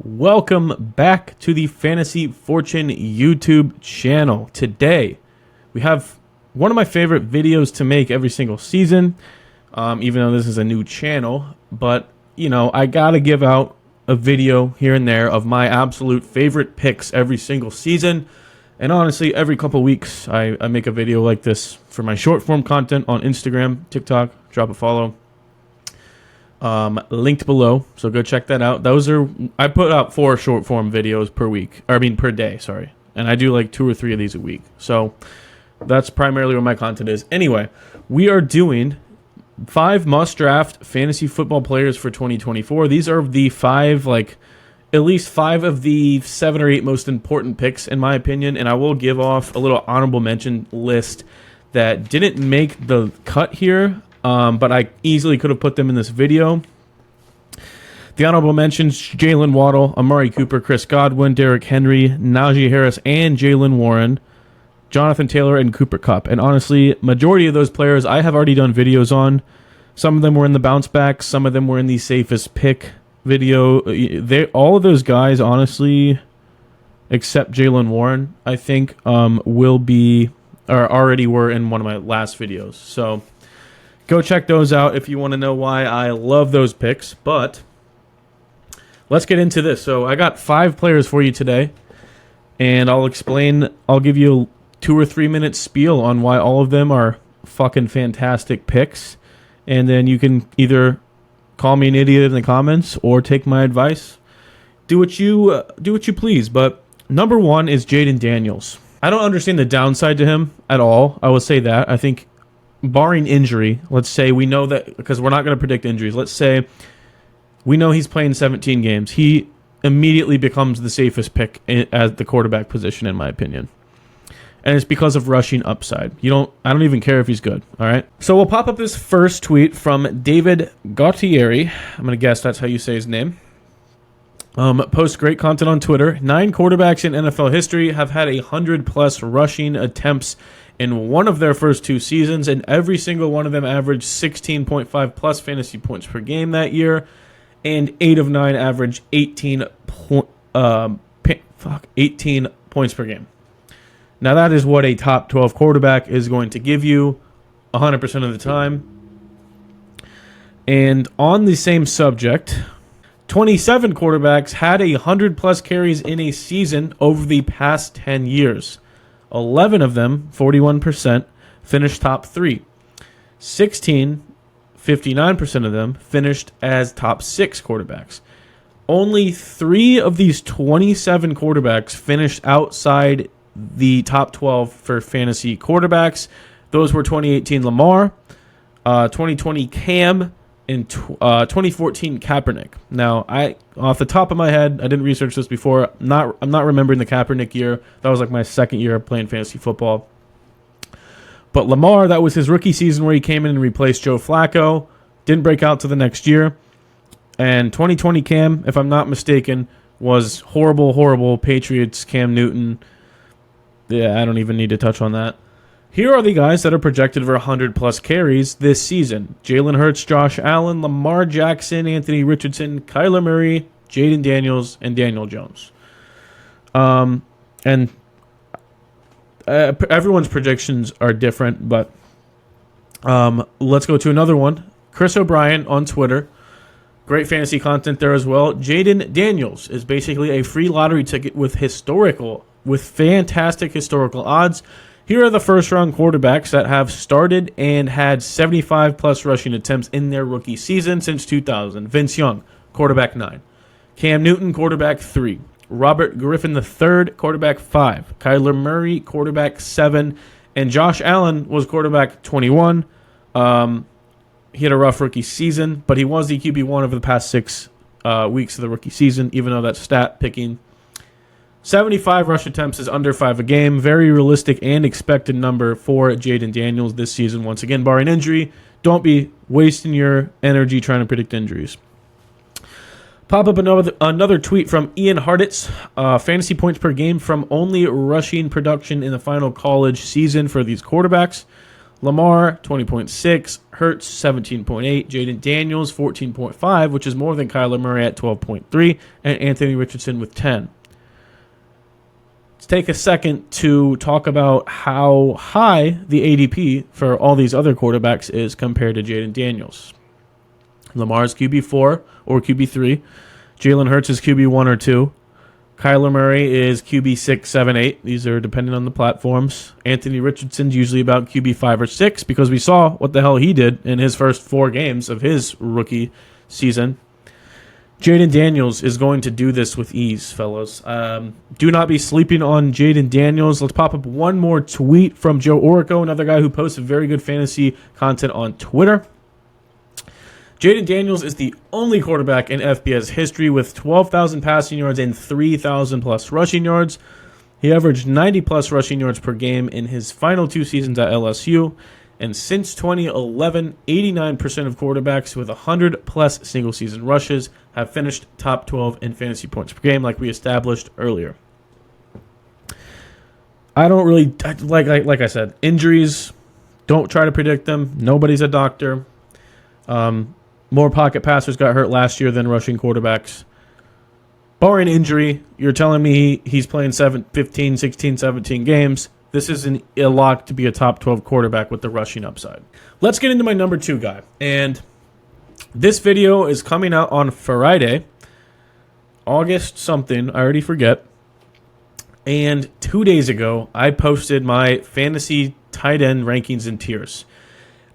Welcome back to the Fantasy Fortune YouTube channel. Today, we have one of my favorite videos to make every single season, even though this is a new channel. But, you know, I gotta give out a video here and there of my absolute favorite picks every single season. And honestly, every couple weeks, I make a video like this for my short form content on Instagram, TikTok. Drop a follow. Linked below, so go check that out. I put out 4 short form videos per day, sorry. And I do like 2 or 3 of these a week. So that's primarily where my content is. Anyway, we are doing 5 must draft fantasy football players for 2024. These are the 5, at least 5 of the 7 or 8 most important picks in my opinion. And I will give off a little honorable mention list that didn't make the cut here. But I easily could have put them in this video. The honorable mentions: Jalen Waddle, Amari Cooper, Chris Godwin, Derrick Henry, Najee Harris, and Jaylen Warren, Jonathan Taylor, and Cooper Kupp. And honestly, majority of those players I have already done videos on. Some of them were in the bounce back. Some of them were in the safest pick video. All of those guys, honestly, except Jaylen Warren, I think, already were in one of my last videos. So go check those out if you want to know why I love those picks. But let's get into this. So I got 5 players for you today, and I'll give you a 2 or 3 minute spiel on why all of them are fucking fantastic picks. And then you can either call me an idiot in the comments or take my advice. Do what you please. But number 1 is Jayden Daniels. I don't understand the downside to him at all. I will say that. I think, barring injury, let's say we know that, because we're not going to predict injuries. Let's say we know he's playing 17 games. He immediately becomes the safest pick at the quarterback position, in my opinion. And it's because of rushing upside. I don't even care if he's good. All right. So we'll pop up this first tweet from David Gautieri. I'm going to guess that's how you say his name. Posts great content on Twitter. 9 quarterbacks in NFL history have had 100+ rushing attempts in one of their first 2 seasons, and every single one of them averaged 16.5 plus fantasy points per game that year, and 8 of 9 averaged 18 points per game. Now that is what a top 12 quarterback is going to give you 100% of the time. And on the same subject, 27 quarterbacks had 100+ carries in a season over the past 10 years. 11 of them, 41%, finished top 3. 16, 59% of them, finished as top 6 quarterbacks. Only 3 of these 27 quarterbacks finished outside the top 12 for fantasy quarterbacks. Those were 2018 Lamar, 2020 Cam, and 2014 Kaepernick. Now, off the top of my head, I didn't research this before. I'm not remembering the Kaepernick year. That was like my second year of playing fantasy football. But Lamar, that was his rookie season where he came in and replaced Joe Flacco. Didn't break out to the next year. And 2020 Cam, if I'm not mistaken, was horrible Patriots Cam Newton. Yeah, I don't even need to touch on that. Here are the guys that are projected for 100+ carries this season: Jalen Hurts, Josh Allen, Lamar Jackson, Anthony Richardson, Kyler Murray, Jayden Daniels, and Daniel Jones. Everyone's predictions are different, but let's go to another one. Chris O'Brien on Twitter. Great fantasy content there as well. Jayden Daniels is basically a free lottery ticket with fantastic historical odds. Here are the first-round quarterbacks that have started and had 75+ rushing attempts in their rookie season since 2000. Vince Young, quarterback 9. Cam Newton, quarterback 3. Robert Griffin III, quarterback 5. Kyler Murray, quarterback 7. And Josh Allen was quarterback 21. He had a rough rookie season, but he was the QB1 over the past 6 weeks of the rookie season, even though that's stat picking. 75 rush attempts is under 5 a game. Very realistic and expected number for Jayden Daniels this season. Once again, barring injury, don't be wasting your energy trying to predict injuries. Pop up another tweet from Ian Harditz. Fantasy points per game from only rushing production in the final college season for these quarterbacks. Lamar, 20.6. Hurts, 17.8. Jayden Daniels, 14.5, which is more than Kyler Murray at 12.3. And Anthony Richardson with 10. Let's take a second to talk about how high the ADP for all these other quarterbacks is compared to Jayden Daniels. Lamar's QB4 or QB3. Jalen Hurts is QB1 or 2. Kyler Murray is QB6, 7, 8. These are dependent on the platforms. Anthony Richardson's usually about QB5 or 6 because we saw what the hell he did in his first 4 games of his rookie season. Jayden Daniels is going to do this with ease, fellas. Do not be sleeping on Jayden Daniels. Let's pop up one more tweet from Joe Orico, another guy who posts very good fantasy content on Twitter. Jayden Daniels is the only quarterback in FBS history with 12,000 passing yards and 3,000 plus rushing yards. He averaged 90 plus rushing yards per game in his final 2 seasons at LSU. And since 2011, 89% of quarterbacks with 100 plus single season rushes have finished top 12 in fantasy points per game, like we established earlier. I don't really, like I said, injuries, don't try to predict them. Nobody's a doctor. More pocket passers got hurt last year than rushing quarterbacks. Barring injury, you're telling me he's playing 15, 16, 17 games. This isn't a lock to be a top 12 quarterback with the rushing upside. Let's get into my number 2 guy. And this video is coming out on Friday, August something. I already forget. And 2 days ago, I posted my fantasy tight end rankings and tiers.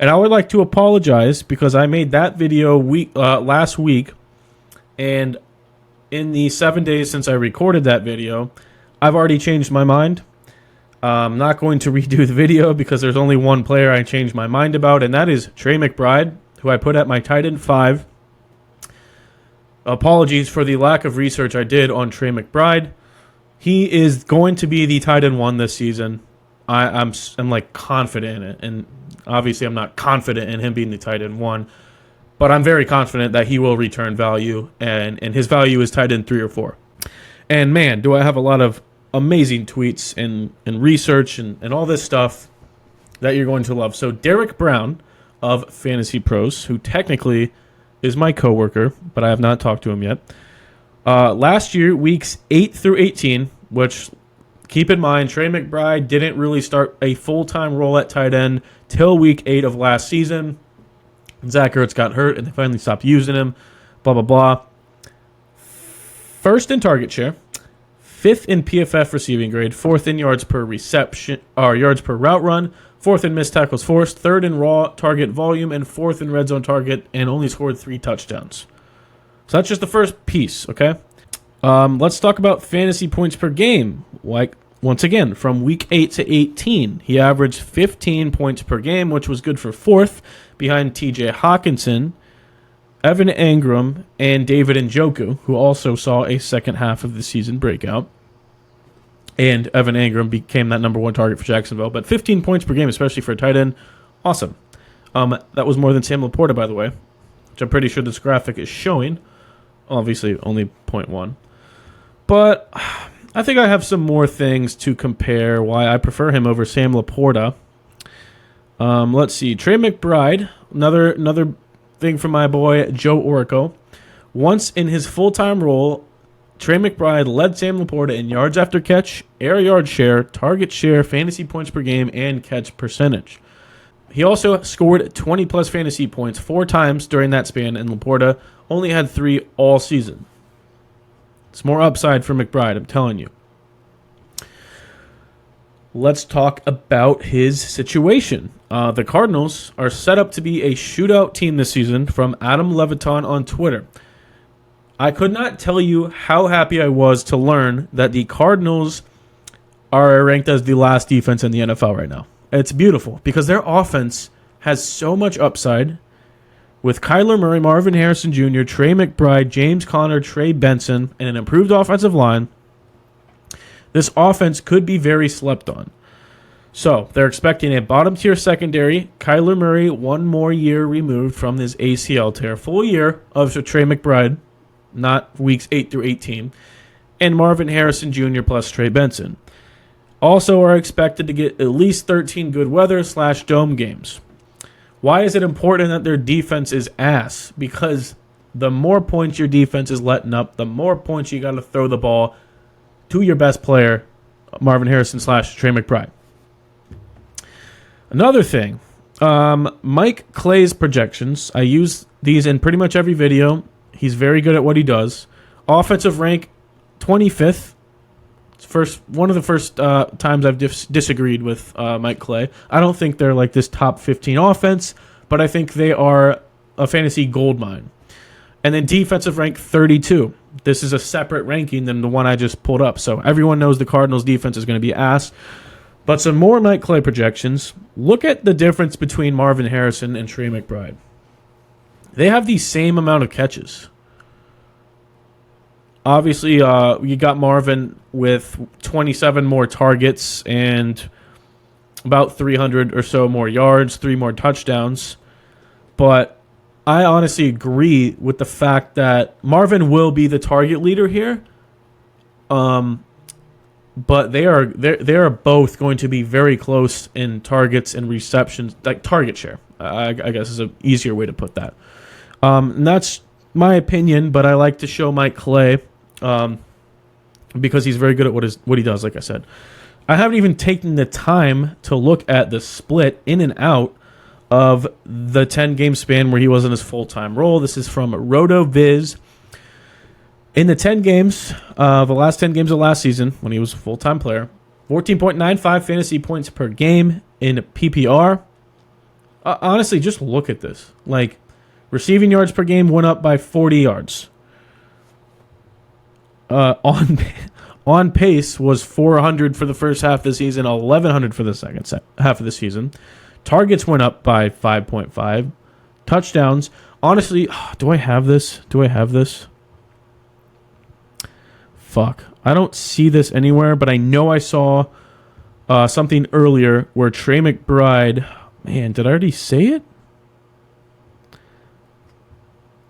And I would like to apologize because I made that video last week, and in the 7 days since I recorded that video, I've already changed my mind. I'm not going to redo the video because there's only one player I changed my mind about, and that is Trey McBride, who I put at my tight end 5. Apologies for the lack of research I did on Trey McBride. He is going to be the tight end 1 this season. I'm like confident in it, and obviously I'm not confident in him being the tight end 1, but I'm very confident that he will return value, and his value is tight end 3 or 4. And man, do I have a lot of amazing tweets and research and all this stuff that you're going to love. So Derek Brown of Fantasy Pros, who technically is my coworker, but I have not talked to him yet. Last year, weeks 8 through 18, which keep in mind, Trey McBride didn't really start a full-time role at tight end till week 8 of last season. Zach Ertz got hurt, and they finally stopped using him. Blah, blah, blah. First in target share. 5th in PFF receiving grade. 4th in yards per reception, or yards per route run. 4th in missed tackles forced. 3rd in raw target volume. And 4th in red zone target, and only scored 3 touchdowns. So that's just the first piece, okay? Let's talk about fantasy points per game. Like, once again, from week 8 to 18, he averaged 15 points per game, which was good for 4th, behind TJ Hawkinson, Evan Engram, and David Njoku, who also saw a second half of the season breakout. And Evan Engram became that number 1 target for Jacksonville. But 15 points per game, especially for a tight end, awesome. That was more than Sam Laporta, by the way, which I'm pretty sure this graphic is showing. Obviously, only 0.1. But I think I have some more things to compare why I prefer him over Sam Laporta. Let's see. Trey McBride, another thing from my boy Joe Orico. Once in his full-time role, Trey McBride led Sam Laporta in yards after catch, air yard share, target share, fantasy points per game, and catch percentage. He also scored 20-plus fantasy points 4 times during that span, and Laporta only had 3 all season. It's more upside for McBride, I'm telling you. Let's talk about his situation. The Cardinals are set up to be a shootout team this season, from Adam Leviton on Twitter. I could not tell you how happy I was to learn that the Cardinals are ranked as the last defense in the NFL right now. It's beautiful because their offense has so much upside. With Kyler Murray, Marvin Harrison Jr., Trey McBride, James Conner, Trey Benson, and an improved offensive line, this offense could be very slept on. So, they're expecting a bottom-tier secondary. Kyler Murray, 1 more year removed from his ACL tear. Full year of Trey McBride, not weeks 8 through 18. And Marvin Harrison Jr. plus Trey Benson. Also are expected to get at least 13 good weather / dome games. Why is it important that their defense is ass? Because the more points your defense is letting up, the more points you got to throw the ball to your best player, Marvin Harrison / Trey McBride. Another thing, Mike Clay's projections. I use these in pretty much every video. He's very good at what he does. Offensive rank, 25th. One of the first times I've disagreed with Mike Clay. I don't think they're like this top 15 offense, but I think they are a fantasy goldmine. And then defensive rank 32. This is a separate ranking than the one I just pulled up. So everyone knows the Cardinals defense is going to be ass. But some more Mike Clay projections. Look at the difference between Marvin Harrison and Trey McBride. They have the same amount of catches. Obviously, you got Marvin with 27 more targets and about 300 or so more yards, 3 more touchdowns. But I honestly agree with the fact that Marvin will be the target leader here. But they are both going to be very close in targets and receptions, like target share. I guess is an easier way to put that. And that's my opinion, but I like to show Mike Clay because he's very good at what he does, like I said. I haven't even taken the time to look at the split in and out of the 10-game span where he was in his full-time role. This is from RotoViz. In the 10 games, the last 10 games of last season, when he was a full-time player, 14.95 fantasy points per game in PPR. Honestly, just look at this. Like, receiving yards per game went up by 40 yards. On pace was 400 for the first half of the season, 1,100 for the second half of the season. Targets went up by 5.5. Touchdowns. Honestly, do I have this? Fuck. I don't see this anywhere, but I know I saw something earlier where Trey McBride... Man, did I already say it?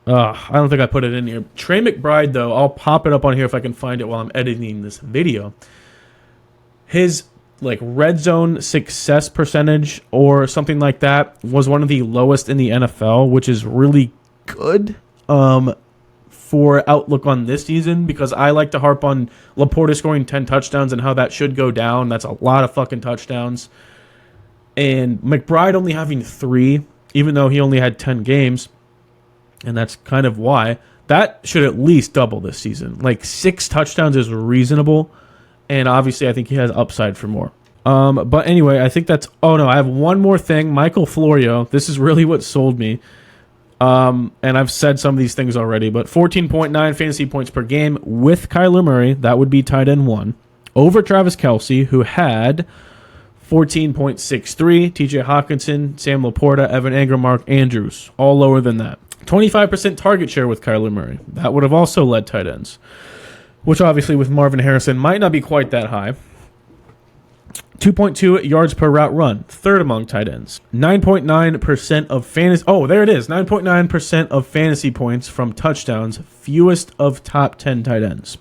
I don't think I put it in here. Trey McBride, though, I'll pop it up on here if I can find it while I'm editing this video. His red zone success percentage or something like that was one of the lowest in the NFL, which is really good for outlook on this season, because I like to harp on Laporta scoring 10 touchdowns and how that should go down. That's a lot of fucking touchdowns. And McBride only having 3, even though he only had 10 games, and that's kind of why. That should at least double this season. 6 touchdowns is reasonable, and obviously I think he has upside for more. But anyway, I think that's... Oh, no, I have one more thing. Michael Florio. This is really what sold me. And I've said some of these things already, but 14.9 fantasy points per game with Kyler Murray. That would be tight end 1. Over Travis Kelce, who had 14.63. TJ Hawkinson, Sam Laporta, Evan Engram, Mark Andrews. All lower than that. 25% target share with Kyler Murray. That would have also led tight ends, which obviously with Marvin Harrison might not be quite that high. 2.2 yards per route run, third among tight ends. 9.9% of fantasy... Oh, there it is. 9.9% of fantasy points from touchdowns, fewest of top 10 tight ends.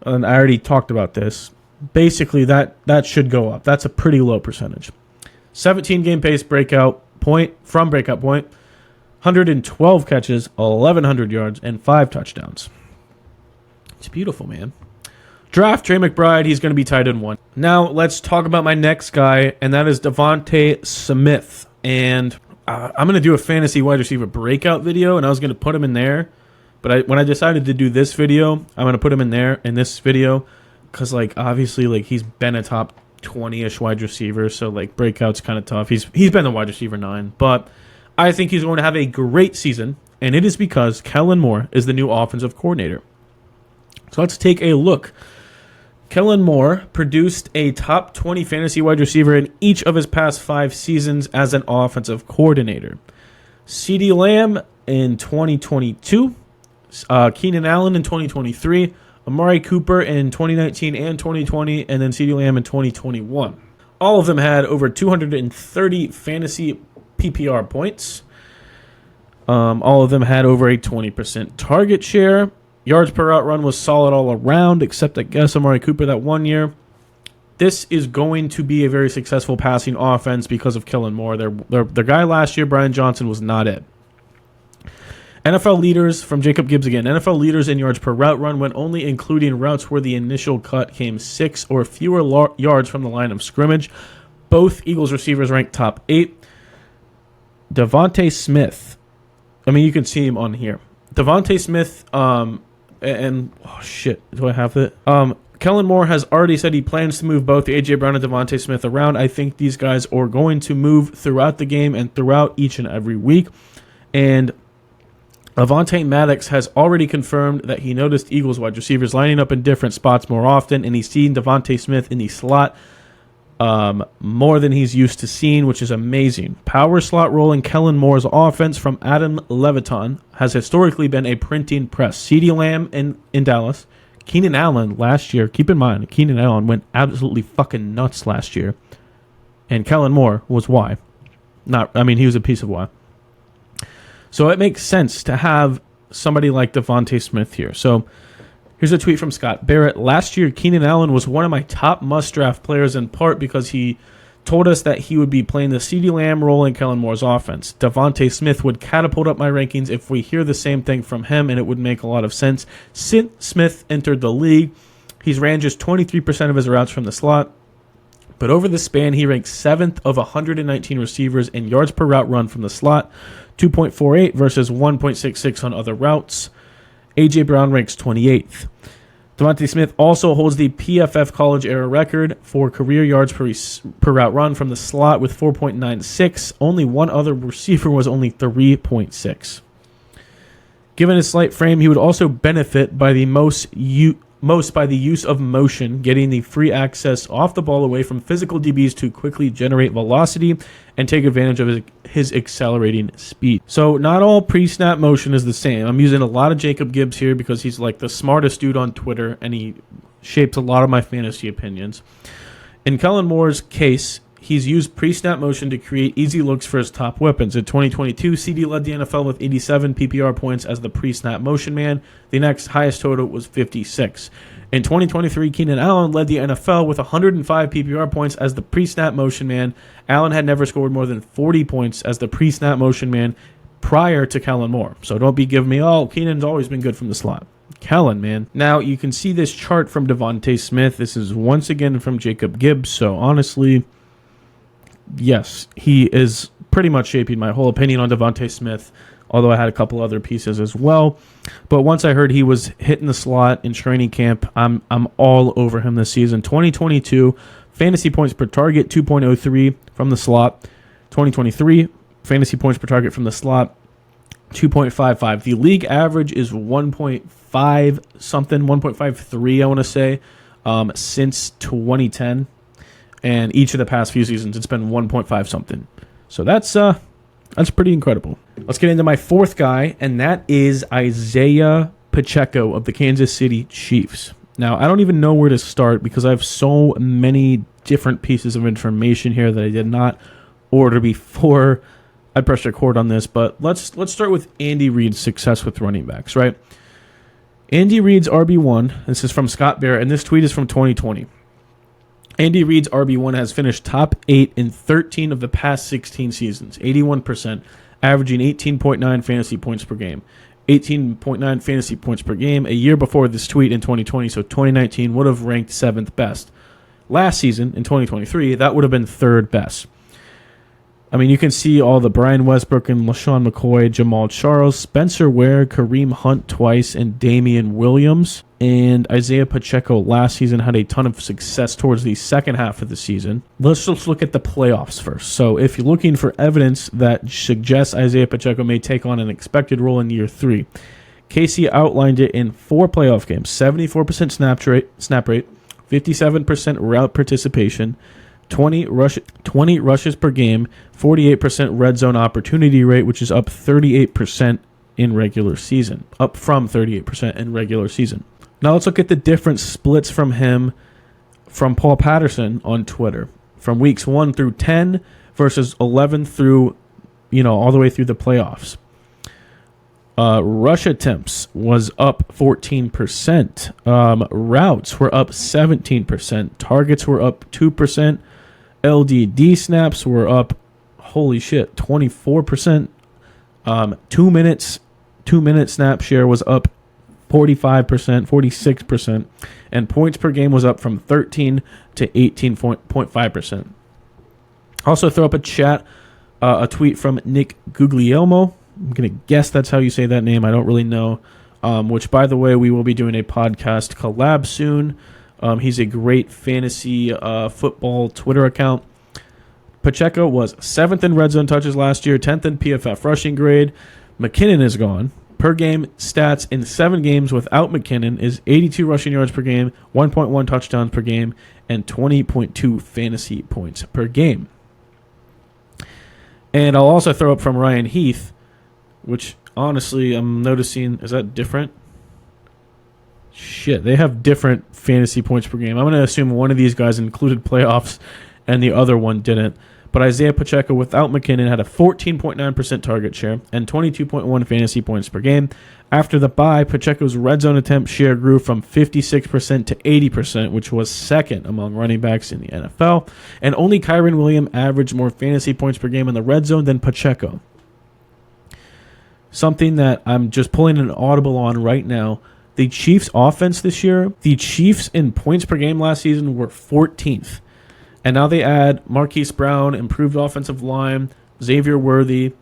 And I already talked about this. Basically, that should go up. That's a pretty low percentage. 17-game pace breakout point, 112 catches, 1,100 yards, and 5 touchdowns. It's beautiful, man. Draft Trey McBride. He's going to be tight end 1. Now, let's talk about my next guy, and that is Devonta Smith. And I'm going to do a fantasy wide receiver breakout video, and I was going to put him in there. But when I decided to do this video, I'm going to put him in there in this video because, obviously, he's been a top 20-ish wide receiver, so, breakout's kind of tough. He's been the wide receiver 9, but I think he's going to have a great season, and it is because Kellen Moore is the new offensive coordinator. So let's take a look. Kellen Moore produced a top 20 fantasy wide receiver in each of his past 5 seasons as an offensive coordinator. CeeDee Lamb in 2022, Keenan Allen in 2023, Amari Cooper in 2019 and 2020, and then CeeDee Lamb in 2021. All of them had over 230 fantasy PPR points. All of them had over a 20% target share. Yards per route run was solid all around, except I guess Amari Cooper that one year. this is going to be a very successful passing offense because of Kellen Moore. Their guy last year, Brian Johnson, was not it. NFL leaders from Jacob Gibbs again. NFL leaders in yards per route run when only including routes where the initial cut came 6 or fewer yards from the line of scrimmage. Both Eagles receivers ranked top 8. Devonta Smith. I mean, you can see him on here. Devonta Smith, do I have it? Kellen Moore has already said he plans to move both A.J. Brown and Devonta Smith around. I think these guys are going to move throughout the game and throughout each and every week. And Avonte Maddox has already confirmed that he noticed Eagles wide receivers lining up in different spots more often, and he's seen Devonta Smith in the slot more than he's used to seeing, which is amazing. Power slot role in Kellen Moore's offense from Adam Leviton has historically been a printing press. CeeDee Lamb in Dallas. Keenan Allen last year, keep in mind, Keenan Allen went absolutely fucking nuts last year. And Kellen Moore was why. He was a piece of why. So it makes sense to have somebody like Devonta Smith here. So here's a tweet from Scott Barrett. Last year, Keenan Allen was one of my top must-draft players in part because he told us that he would be playing the CeeDee Lamb role in Kellen Moore's offense. Devonta Smith would catapult up my rankings if we hear the same thing from him, and it would make a lot of sense. Since Smith entered the league, he's ran just 23% of his routes from the slot. But over the span, he ranks 7th of 119 receivers in yards per route run from the slot, 2.48 versus 1.66 on other routes. A.J. Brown ranks 28th. Devonta Smith also holds the PFF college-era record for career yards per route run from the slot with 4.96. Only one other receiver was only 3.6. Given his slight frame, he would also benefit by the most by the use of motion, getting the free access off the ball away from physical DBs to quickly generate velocity and take advantage of his accelerating speed. So not all pre-snap motion is the same. I'm using a lot of Jacob Gibbs here because he's like the smartest dude on Twitter, and he shapes a lot of my fantasy opinions. In Kellen Moore's case, he's used pre-snap motion to create easy looks for his top weapons. In 2022, CD led the NFL with 87 PPR points as the pre-snap motion man. The next highest total was 56. In 2023, Keenan Allen led the NFL with 105 PPR points as the pre-snap motion man. Allen had never scored more than 40 points as the pre-snap motion man prior to Kellen Moore. So don't be giving me, Keenan's always been good from the slot. Kellen, man. Now, you can see this chart from Devonta Smith. This is once again from Jacob Gibbs. So honestly, yes, he is pretty much shaping my whole opinion on Devonta Smith, although I had a couple other pieces as well. But once I heard he was hitting the slot in training camp, I'm all over him this season. 2022, fantasy points per target, 2.03 from the slot. 2023, fantasy points per target from the slot, 2.55. The league average is 1.5 something, 1.53, I want to say, since 2010. And each of the past few seasons, it's been 1.5 something. So that's pretty incredible. Let's get into my fourth guy, and that is Isiah Pacheco of the Kansas City Chiefs. Now, I don't even know where to start because I have so many different pieces of information here that I did not order before I pressed record on this. But let's start with Andy Reid's success with running backs, right? Andy Reid's RB1, this is from Scott Barrett, and this tweet is from 2020. Andy Reid's RB1 has finished top 8 in 13 of the past 16 seasons, 81%, averaging 18.9 fantasy points per game. 18.9 fantasy points per game a year before this tweet in 2020, so 2019 would have ranked 7th best. Last season, in 2023, that would have been 3rd best. I mean, you can see all the Brian Westbrook and LaShawn McCoy, Jamal Charles, Spencer Ware, Kareem Hunt twice, and Damian Williams. And Isiah Pacheco last season had a ton of success towards the second half of the season. Let's just look at the playoffs first. So if you're looking for evidence that suggests Isiah Pacheco may take on an expected role in year 3, Casey outlined it in 4 playoff games: 74% snap rate, 57% route participation, 20 rushes per game, 48% red zone opportunity rate, which is up 38% in regular season, up from 38% in regular season. Now let's look at the different splits from him from Paul Patterson on Twitter, from weeks 1 through 10 versus 11 through, all the way through the playoffs. Rush attempts was up 14%. Routes were up 17%. Targets were up 2%. LDD snaps were up, holy shit, 24%. 2-minute snap share was up 45%, 46%. And points per game was up from 13 to 18.5%. Also throw up a tweet from Nick Guglielmo. I'm going to guess that's how you say that name. I don't really know. Which, by the way, we will be doing a podcast collab soon. He's a great fantasy football Twitter account. Pacheco was 7th in red zone touches last year, 10th in PFF rushing grade. McKinnon is gone. Per game stats in 7 games without McKinnon is 82 rushing yards per game, 1.1 touchdowns per game, and 20.2 fantasy points per game. And I'll also throw up from Ryan Heath, which honestly I'm noticing, is that different? Shit, they have different fantasy points per game. I'm going to assume one of these guys included playoffs and the other one didn't. But Isiah Pacheco without McKinnon had a 14.9% target share and 22.1 fantasy points per game. After the bye, Pacheco's red zone attempt share grew from 56% to 80%, which was second among running backs in the NFL. And only Kyren Williams averaged more fantasy points per game in the red zone than Pacheco. Something that I'm just pulling an audible on right now. The Chiefs' offense this year, the Chiefs in points per game last season were 14th. And now they add Marquise Brown, improved offensive line, Xavier Worthy,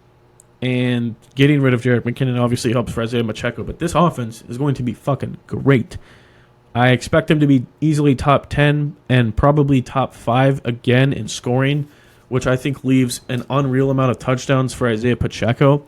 and getting rid of Jerick McKinnon obviously helps for Isiah Pacheco. But this offense is going to be fucking great. I expect him to be easily top 10 and probably top 5 again in scoring, which I think leaves an unreal amount of touchdowns for Isiah Pacheco.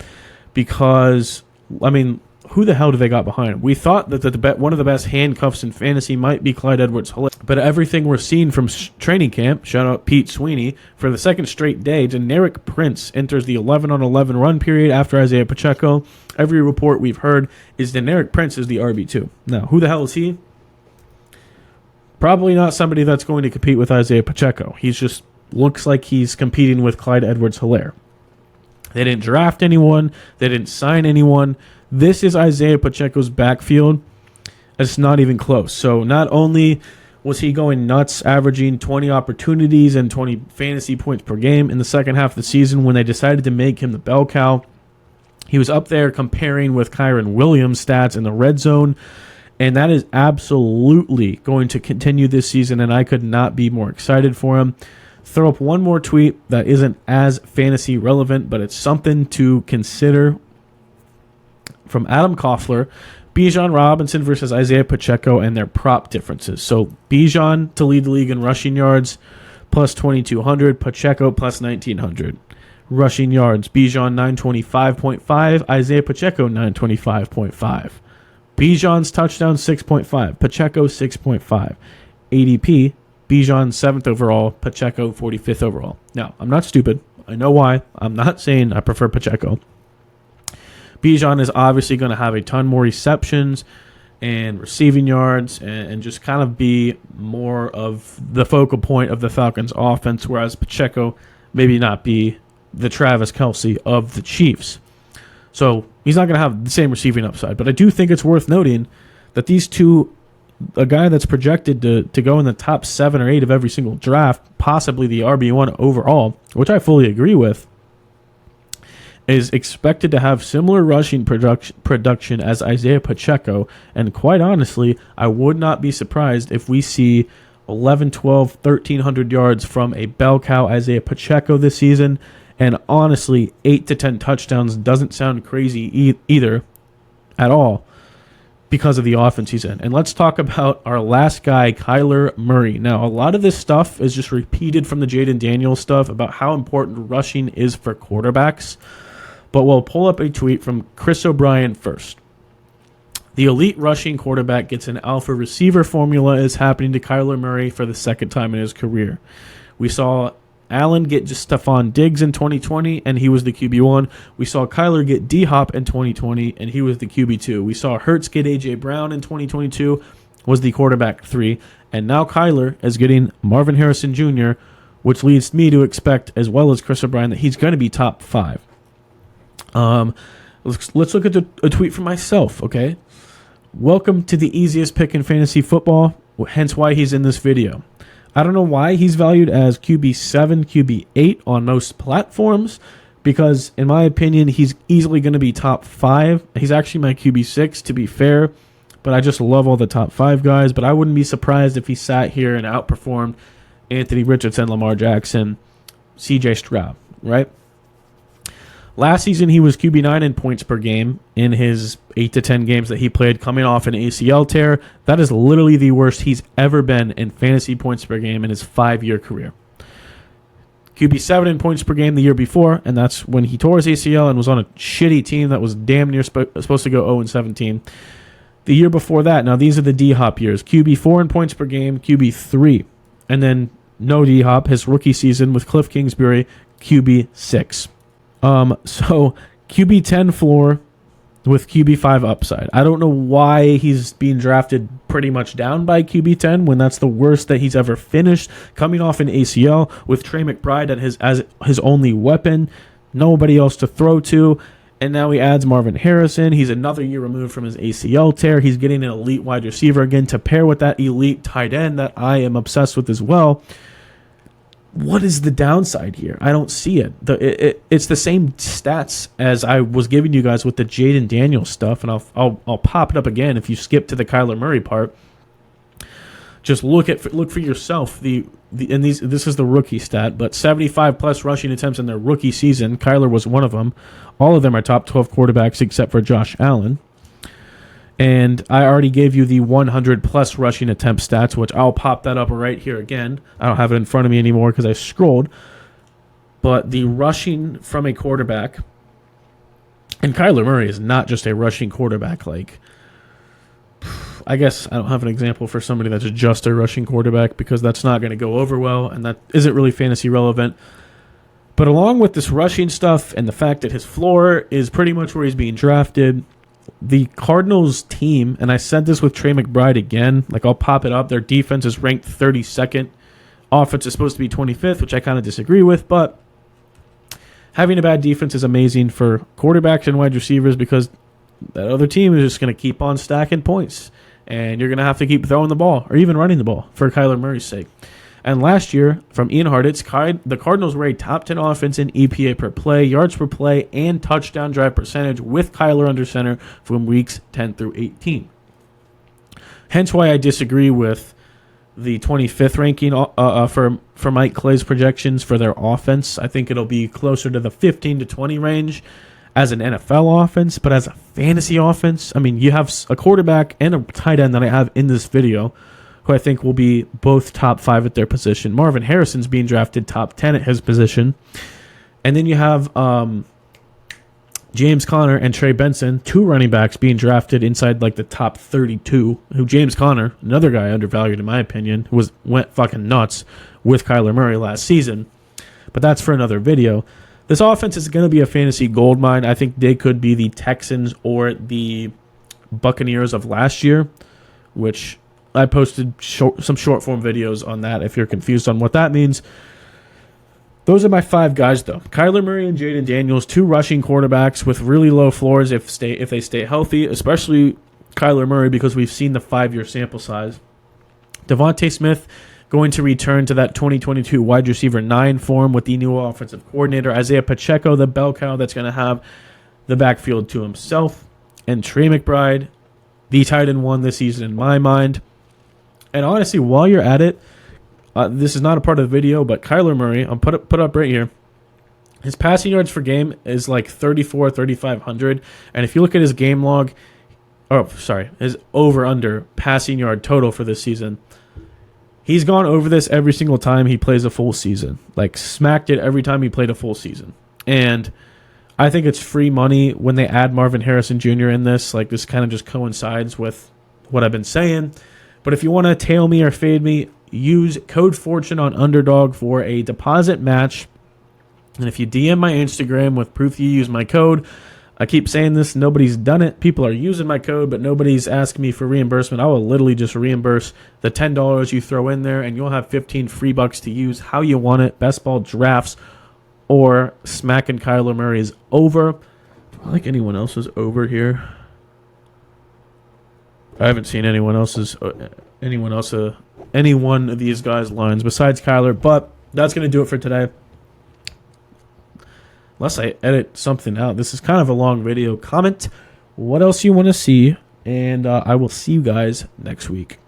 Because, I mean, who the hell do they got behind him? We thought that one of the best handcuffs in fantasy might be Clyde Edwards-Helaire. But everything we're seeing from training camp, shout out Pete Sweeney, for the second straight day, Deneric Prince enters the 11-on-11 run period after Isiah Pacheco. Every report we've heard is Deneric Prince is the RB2. Now, who the hell is he? Probably not somebody that's going to compete with Isiah Pacheco. He just looks like he's competing with Clyde Edwards-Helaire. They didn't draft anyone. They didn't sign anyone. This is Isiah Pacheco's backfield. It's not even close. So not only was he going nuts, averaging 20 opportunities and 20 fantasy points per game in the second half of the season when they decided to make him the bell cow, he was up there comparing with Kyren Williams' stats in the red zone. And that is absolutely going to continue this season, and I could not be more excited for him. Throw up one more tweet that isn't as fantasy relevant, but it's something to consider. From Adam Koffler, Bijan Robinson versus Isiah Pacheco and their prop differences. So Bijan to lead the league in rushing yards, plus 2,200. Pacheco, plus 1,900. Rushing yards, Bijan 925.5. Isiah Pacheco 925.5. Bijan's touchdown 6.5. Pacheco 6.5. ADP, Bijan 7th overall, Pacheco 45th overall. Now, I'm not stupid. I know why. I'm not saying I prefer Pacheco. Bijan is obviously going to have a ton more receptions and receiving yards and just kind of be more of the focal point of the Falcons' offense, whereas Pacheco maybe not be the Travis Kelce of the Chiefs. So he's not going to have the same receiving upside. But I do think it's worth noting that these two, a guy that's projected to go in the top 7 or 8 of every single draft, possibly the RB1 overall, which I fully agree with, is expected to have similar rushing production as Isiah Pacheco. And quite honestly, I would not be surprised if we see 11, 12, 1,300 yards from a bell cow Isiah Pacheco this season. And honestly, 8 to 10 touchdowns doesn't sound crazy either at all because of the offense he's in. And let's talk about our last guy, Kyler Murray. Now, a lot of this stuff is just repeated from the Jayden Daniels stuff about how important rushing is for quarterbacks. But we'll pull up a tweet from Chris O'Brien first. The elite rushing quarterback gets an alpha receiver formula is happening to Kyler Murray for the second time in his career. We saw Allen get just Stephon Diggs in 2020, and he was the QB1. We saw Kyler get D-Hop in 2020, and he was the QB2. We saw Hurts get A.J. Brown in 2022, was the quarterback 3. And now Kyler is getting Marvin Harrison Jr., which leads me to expect, as well as Chris O'Brien, that he's going to be top 5. Let's look at a tweet from myself, okay? Welcome to the easiest pick in fantasy football, hence why he's in this video. I don't know why he's valued as QB7, QB8 on most platforms, because in my opinion, he's easily going to be top 5. He's actually my QB6, to be fair, but I just love all the top 5 guys, but I wouldn't be surprised if he sat here and outperformed Anthony Richardson, Lamar Jackson, CJ Stroud, right? Last season, he was QB9 in points per game in his 8 to 10 games that he played coming off an ACL tear. That is literally the worst he's ever been in fantasy points per game in his 5-year career. QB7 in points per game the year before, and that's when he tore his ACL and was on a shitty team that was damn near supposed to go 0-17. The year before that, now these are the D-Hop years, QB4 in points per game, QB3, and then no D-Hop, his rookie season with Cliff Kingsbury, QB6. So QB10 floor with QB5 upside. I don't know why he's being drafted pretty much down by QB10 when that's the worst that he's ever finished, coming off an ACL with Trey McBride as his only weapon, nobody else to throw to, and now he adds Marvin Harrison. He's another year removed from his ACL tear. He's getting an elite wide receiver again to pair with that elite tight end that I am obsessed with as well. What is the downside here? I don't see it. It's the same stats as I was giving you guys with the Jayden Daniels stuff, and I'll pop it up again if you skip to the Kyler Murray part. Just look for yourself. This is the rookie stat, but 75 plus rushing attempts in their rookie season. Kyler was one of them. All of them are top 12 quarterbacks except for Josh Allen. And I already gave you the 100-plus rushing attempt stats, which I'll pop that up right here again. I don't have it in front of me anymore because I scrolled. But the rushing from a quarterback, and Kyler Murray is not just a rushing quarterback. Like, I guess I don't have an example for somebody that's just a rushing quarterback because that's not going to go over well, and that isn't really fantasy relevant. But along with this rushing stuff and the fact that his floor is pretty much where he's being drafted, the Cardinals team, and I said this with Trey McBride again, like I'll pop it up, their defense is ranked 32nd. Offense is supposed to be 25th, which I kind of disagree with, but having a bad defense is amazing for quarterbacks and wide receivers because that other team is just going to keep on stacking points, and you're going to have to keep throwing the ball or even running the ball for Kyler Murray's sake. And last year, from Ian Hartitz, the Cardinals were a top 10 offense in EPA per play, yards per play, and touchdown drive percentage with Kyler under center from weeks 10 through 18. Hence why I disagree with the 25th ranking for Mike Clay's projections for their offense. I think it'll be closer to the 15 to 20 range as an NFL offense, but as a fantasy offense, I mean, you have a quarterback and a tight end that I have in this video who I think will be both top 5 at their position. Marvin Harrison's being drafted top 10 at his position. And then you have James Conner and Trey Benson, 2 running backs being drafted inside like the top 32. Who James Conner, another guy undervalued in my opinion, who went fucking nuts with Kyler Murray last season. But that's for another video. This offense is going to be a fantasy goldmine. I think they could be the Texans or the Buccaneers of last year, which I posted some short form videos on that if you're confused on what that means. Those are my 5 guys, though. Kyler Murray and Jayden Daniels, 2 rushing quarterbacks with really low floors if they stay healthy, especially Kyler Murray because we've seen the 5-year sample size. Devonta Smith going to return to that 2022 wide receiver 9 form with the new offensive coordinator. Isiah Pacheco, the bell cow that's going to have the backfield to himself. And Trey McBride, the tight end 1 this season in my mind. And honestly, while you're at it, this is not a part of the video, but Kyler Murray, I'll put up right here. His passing yards per game is like 3,500. And if you look at his game log, his over-under passing yard total for this season, he's gone over this every single time he plays a full season. Like, smacked it every time he played a full season. And I think it's free money when they add Marvin Harrison Jr. in this. Like, this kind of just coincides with what I've been saying. But if you want to tail me or fade me, use code FORTUNE on Underdog for a deposit match. And if you DM my Instagram with proof you use my code, I keep saying this, nobody's done it. People are using my code, but nobody's asking me for reimbursement. I will literally just reimburse the $10 you throw in there, and you'll have 15 free bucks to use how you want it. Best ball drafts or smacking Kyler Murray is over. I like anyone else's over here. I haven't seen any one of these guys' lines besides Kyler, but that's going to do it for today. Unless I edit something out. This is kind of a long video. Comment what else you want to see, and I will see you guys next week.